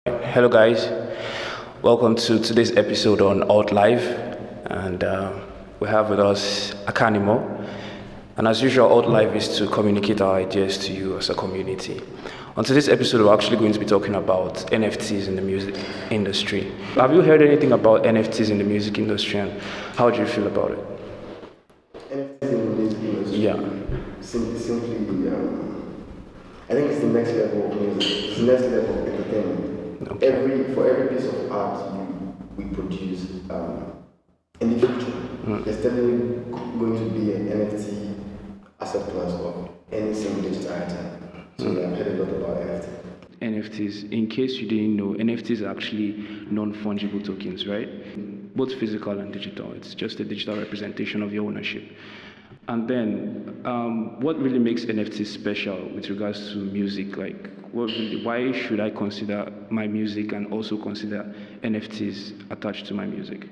Hello, guys. Welcome to today's episode on Alt Live, and we have with us Akanimo. And as usual, Alt Live is to communicate our ideas to you as a community. On today's episode, we're actually going to be talking about NFTs in the music industry. Have you heard anything about NFTs in the music industry, and how do you feel about it? NFTs in the music industry. Yeah. Simply, I think it's the next level of music. It's the next level of entertainment. Okay. For every piece of art we produce, in the future, there's definitely going to be an NFT asset class of any single digital item. So yeah, I've heard a lot about NFT. NFTs. In case you didn't know, NFTs are actually non-fungible tokens, right? Both physical and digital. It's just a digital representation of your ownership. And then, what really makes NFTs special with regards to music? Like, why should I consider my music and also consider NFTs attached to my music?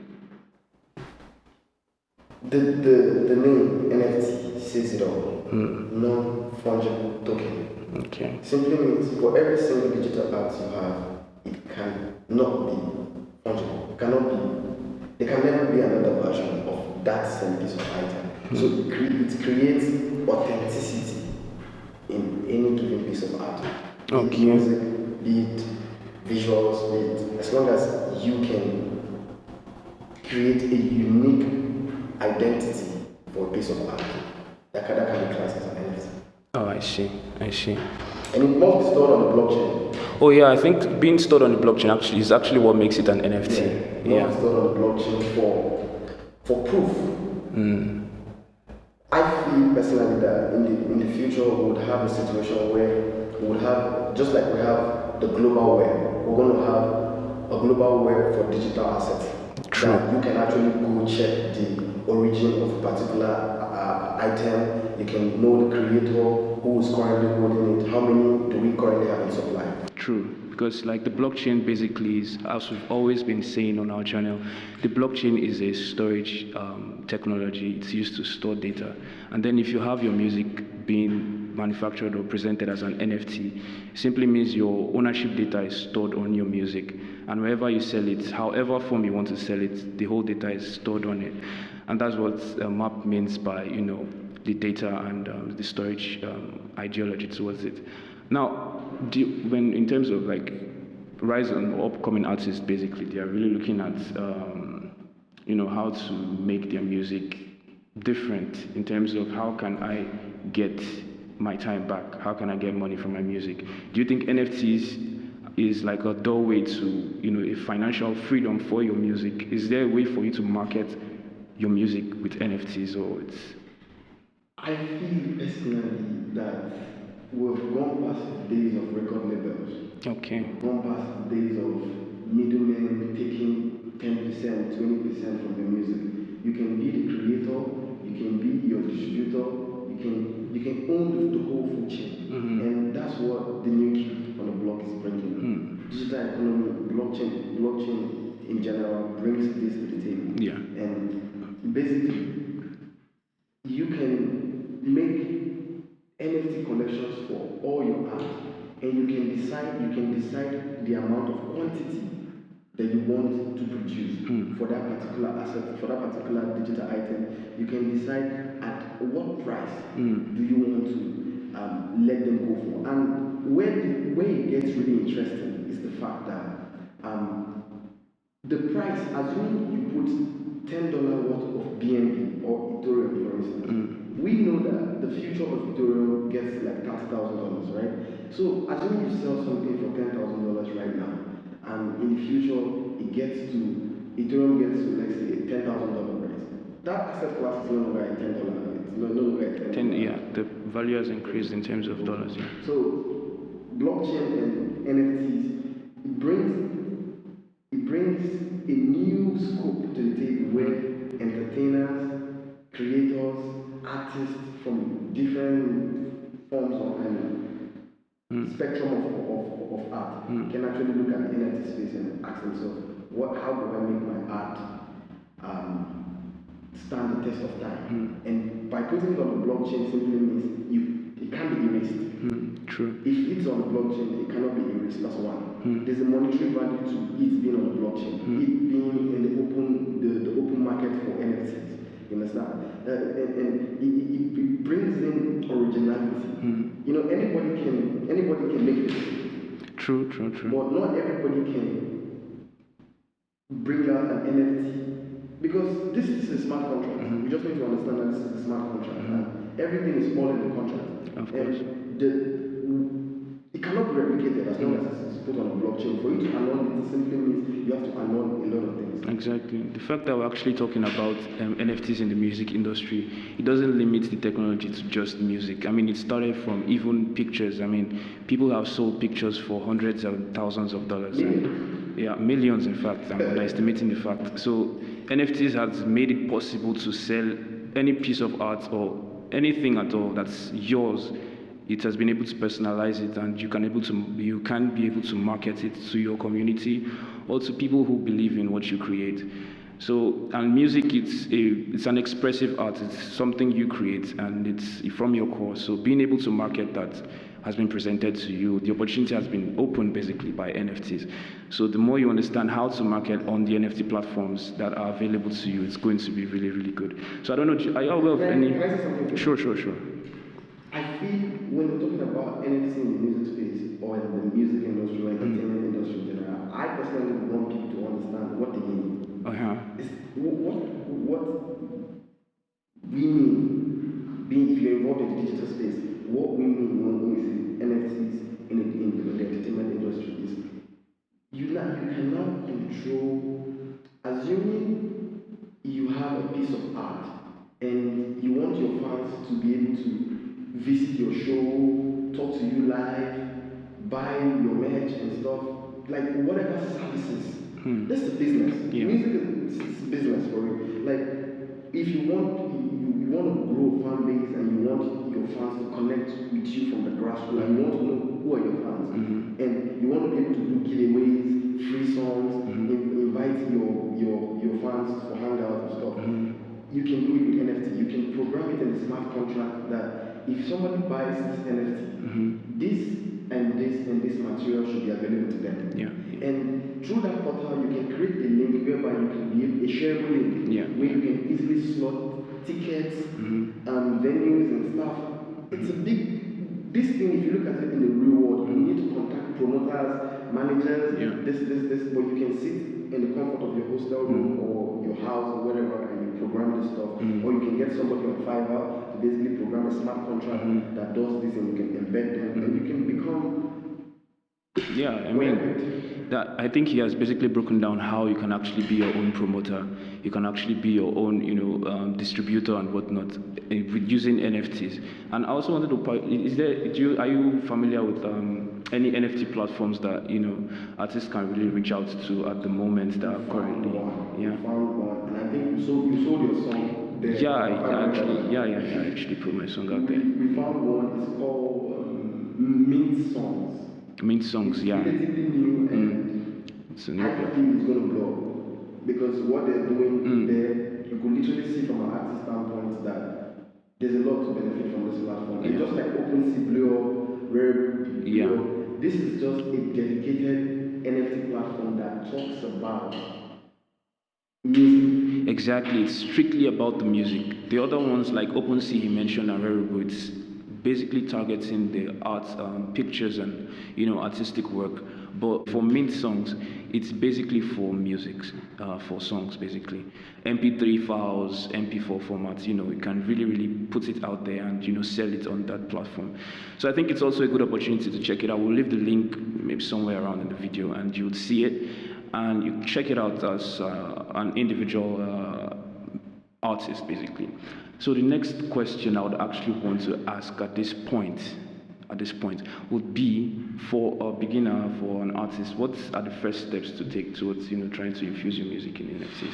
The name NFT says it all. Non-fungible token. Okay. Simply means for every single digital art you have, it can not be fungible. It cannot be. There can never be another version of that same piece of item. So it creates authenticity in any given piece of art. Be it Okay. music, be it visuals, be it, as long as you can create a unique identity for a piece of art, that can be classed as an NFT. Oh, I see. I see. And it must be stored on the blockchain. Oh, yeah. I think being stored on the blockchain actually is actually what makes it an NFT. It must be stored on the blockchain for proof. I feel personally that in the future we would have a situation where we would have, just like we have the global web, we're going to have a global web for digital assets. True. That you can actually go check the origin of a particular item. You can know the creator, who is currently holding it, how many do we currently have in supply. True, because like the blockchain basically is, as we've always been saying on our channel, the blockchain is a storage technology. It's used to store data, and then if you have your music being manufactured or presented as an NFT, it simply means your ownership data is stored on your music, and wherever you sell it, however form you want to sell it, the whole data is stored on it, and that's what MAP means by the data and the storage ideology towards it. Now, when in terms of like rising or upcoming artists, basically they are really looking at how to make their music different in terms of how can I get my time back? How can I get money from my music? Do you think NFTs is like a doorway to a financial freedom for your music? Is there a way for you to market your music with NFTs, or it's I feel personally that we've gone past the days of record labels. okay? We've gone past the days of middlemen taking 10%, 20% from the music. You can be the creator, you can be your distributor, you can own the whole food chain. And that's what the new kid on the block is bringing. Digital economy, blockchain in general brings this to the table. Yeah. And basically you can make NFT collections for all your art, and you can decide the amount of quantity that you want to produce for that particular asset, for that particular digital item. You can decide at what price do you want to let them go for. And where it gets really interesting is the fact that the price, assuming you put $10 worth of BNB or Ethereum, for instance, we know that the future of Ethereum gets like $30,000, right? So assuming you sell something for $10,000 right now, and in the future Ethereum gets to, let's say, a $10,000 price. That asset class is no longer at $10. It's no longer at $10. Yeah, the value has increased in terms of dollars. Yeah. So blockchain and NFTs, it brings a new scope to the table where entertainers, creators, artists from different forms of spectrum of art can actually look at the NFT space and ask themselves, how do I make my art stand the test of time? And by putting it on the blockchain simply means it can't be erased. True. If it's on the blockchain, it cannot be erased. That's one. there's a monetary value to it being on the blockchain, it being in the open market for NFTs. You understand? It brings in originality. You know, anybody can make this. True. But not everybody can bring out an NFT because this is a smart contract. We just need to understand that this is a smart contract. And everything is all in the contract. Of course. It cannot be replicated as long as it's put on a blockchain. For you to annul it simply means you have to annul a lot of things. Exactly. The fact that we're actually talking about NFTs in the music industry, it doesn't limit the technology to just music. I mean, it started from even pictures. I mean, people have sold pictures for hundreds of thousands of dollars. Yeah, millions in fact. I'm underestimating the fact. So NFTs has made it possible to sell any piece of art or anything at all that's yours. It has been able to personalize it, and you can be able to market it to your community or to people who believe in what you create. So, and music, it's an expressive art. It's something you create, and it's from your core. So, being able to market that has been presented to you. The opportunity has been opened basically by NFTs. So, the more you understand how to market on the NFT platforms that are available to you, it's going to be really, really good. So, I don't know. Are you aware of any? Can I say something? Sure. I feel when we're talking about NFT in the music space or in the music industry or entertainment industry in general, I personally want people to understand what they mean. What we mean, being if you're involved in the digital space, what we mean when we say NFTs in the entertainment industry is you cannot control, assuming you have a piece of art and you want your fans to be able to visit your show, talk to you live, buy your merch and stuff, like whatever services. That's the business. Yeah. Music is business for you. Like if you want to grow a fan base and you want your fans to connect with you from the grassroots and you want to know who are your fans and you want to be able to do giveaways, free songs, invite your fans for hangouts and stuff. You can do it with NFT. You can program it in a smart contract that if somebody buys this NFT, this and this material should be available to them. Yeah. And through that portal, you can create a link whereby you can be a shareable link where you can easily slot tickets, venues and stuff. It's a big, this thing, if you look at it in the real world, you need to contact promoters, managers, this, but you can sit in the comfort of your hostel room or your house or whatever and you program this stuff. Or you can get somebody on Fiverr to basically program a smart contract that does this and you can embed them and you can become. Yeah, I mean, I think he has basically broken down how you can actually be your own promoter. You can actually be your own, distributor and whatnot with using NFTs. And I also wanted to, are you familiar with any NFT platforms that artists can really reach out to at the moment that are currently? Yeah. Found one, and I think you sold your song there. Yeah, I actually put my song out there. We found one. It's called Mint Songs. Mint Songs, yeah. It's relatively new and it's a new I think it's going to blow because what they're doing there, you could literally see from an artist standpoint that there's a lot to benefit from this platform. And just like OpenSea blew up, Rare blew up, this is just a dedicated NFT platform that talks about music. Exactly, it's strictly about the music. The other ones like OpenSea he mentioned and Rarible, it's basically targeting the art, pictures and artistic work. But for Mint Songs, it's basically for music, for songs basically. MP3 files, MP4 formats, you can really put it out there and sell it on that platform. So I think it's also a good opportunity to check it out. We'll leave the link maybe somewhere around in the video and you'll see it. And you check it out as an individual artist basically. So the next question I would actually want to ask at this point would be for a beginner, for an artist, what are the first steps to take towards trying to infuse your music in NFTs?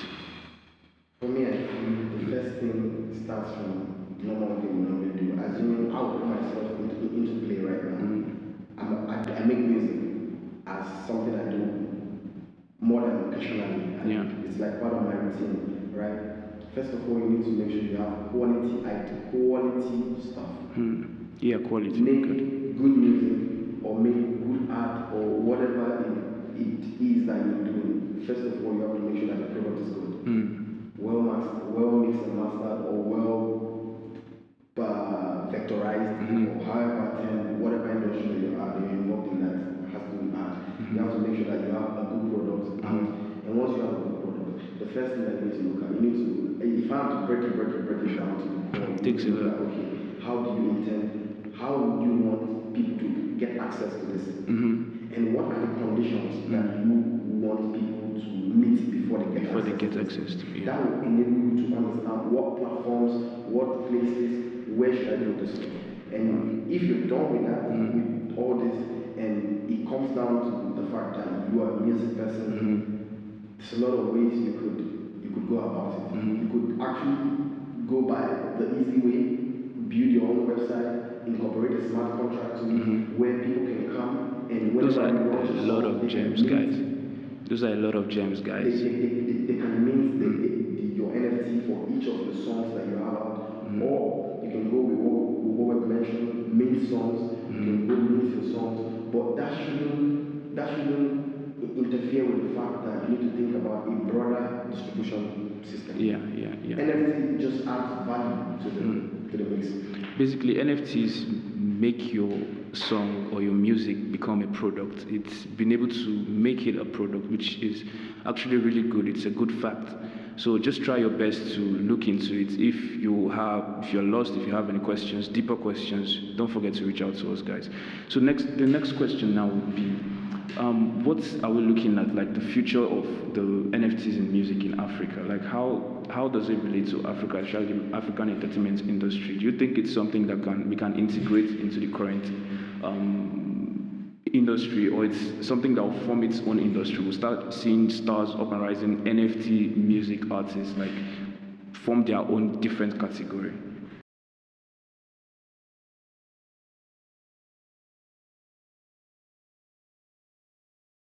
For me, I think the first thing starts from normal thing you normally do. Assuming I would put myself into play right now. I make music as something I do more than occasionally. It's like part of my routine, right? First of all, you need to make sure you have quality stuff. Yeah, quality. Make good music or make good art or whatever in the first of all, you have to make sure that the product is good. Mm. Well mixed and mastered, or well vectorized, or however, whatever industry that you're involved in that has to be art. You have to make sure that you have a good product out. And once you have a good product, the first thing that you need to look at, you need to, if I have to break it down to the core, you need to look at, okay, how would you want people to get access to this? And what are the conditions that you want people to meet before they get access to it? That will enable you to understand what platforms, what places, where should I put this? And if you're done with that, with all this, and it comes down to the fact that you are a music person, there's a lot of ways you could go about it. You could actually go by the easy way, build your own website, incorporate a smart contract where people can come and those are a lot of gems, guys. Those are a lot of gems, guys. They can mint your NFT for each of the songs that you have out, or you can go with what we mentioned, mint songs. You can go mint your songs, but that shouldn't interfere with the fact that you need to think about a broader distribution system. Yeah. NFT just adds value to the mix. Basically, NFTs make your song or your music become a product. It's been able to make it a product, which is actually really good. It's a good fact. So just try your best to look into it. If you're lost, if you have any questions, deeper questions, don't forget to reach out to us, guys. So the next question now would be, what are we looking at, like the future of the NFTs in music in Africa? Like how does it relate to Africa, especially the African entertainment industry? Do you think it's something that we can integrate into the current industry, or it's something that will form its own industry? We'll start seeing stars up and rising, NFT music artists like form their own different category.